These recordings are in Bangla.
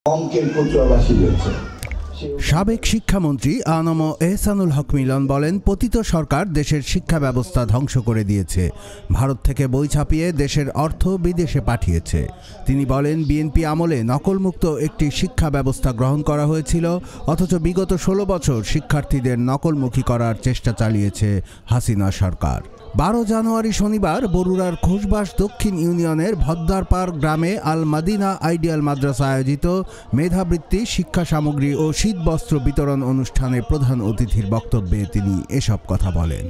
অঙ্কের প্রচুরবাসী রয়েছে। সাবেক শিক্ষামন্ত্রী আনম এহসানুল হক মিলন বলেন, পতিত সরকার দেশের শিক্ষা ব্যবস্থা ধ্বংস করে দিয়েছে, ভারত থেকে বই ছাপিয়ে দেশের অর্থ বিদেশে পাঠিয়েছে। তিনি বলেন, বিএনপি আমলে নকলমুক্ত একটি শিক্ষা ব্যবস্থা গ্রহণ করা হয়েছিল, অথচ বিগত 16 বছর শিক্ষার্থীদের নকলমুখী করার চেষ্টা চালিয়েছে হাসিনা সরকার। 12 জানুয়ারি শনিবার বরুড়ার খোসবাস দক্ষিণ ইউনিয়নের ভদ্দারপাড় গ্রামে আল মাদিনা আইডিয়াল মাদ্রাসা আয়োজিত মেধাবৃত্তি, শিক্ষা সামগ্রী ও শীতবস্ত্র বিতরণ অনুষ্ঠানে প্রধান অতিথির বক্তব্যে তিনি এসব কথা বলেন।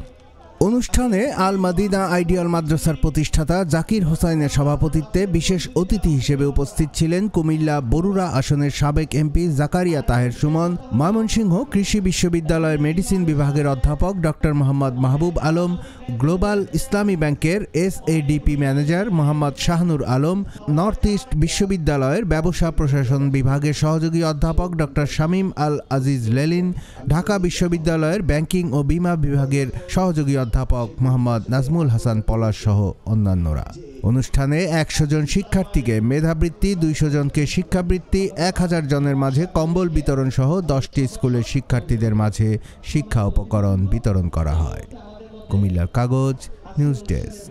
অনুষ্ঠানে আল মাদিনা আইডিয়াল মাদ্রাসার প্রতিষ্ঠাতা জাকির হোসাইনের সভাপতিত্বে বিশেষ অতিথি হিসেবে উপস্থিত ছিলেন কুমিল্লা বরুড়া আসনের সাবেক এমপি জাকারিয়া তাহের সুমন, ময়মনসিংহ কৃষি বিশ্ববিদ্যালয়ের মেডিসিন বিভাগের অধ্যাপক ডক্টর মোহাম্মদ মাহবুব আলম, গ্লোবাল ইসলামী ব্যাংকের SADP manager Mohammad Shahnur Alam, north east বিশ্ববিদ্যালয়ের ব্যবসা প্রশাসন বিভাগের সহযোগী অধ্যাপক ডক্টর শামীম আল আজিজ লেলিন, ঢাকা বিশ্ববিদ্যালয়ের ব্যাংকিং ও বীমা বিভাগের সহযোগী অধ্যাপক মোহাম্মদ নাজমুল হাসান পলাশ সহ অন্যান্যরা। অনুষ্ঠানে 100 জন শিক্ষার্থীকে মেধাবৃত্তি, 200 জনকে শিক্ষাবৃত্তি, 1000 জনের মাঝে কম্বল বিতরণ সহ 10টি স্কুলের শিক্ষার্থীদের মাঝে শিক্ষা উপকরণ বিতরণ করা হয়। কুমিল্লার কাগজ, নিউজ ডেস্ক।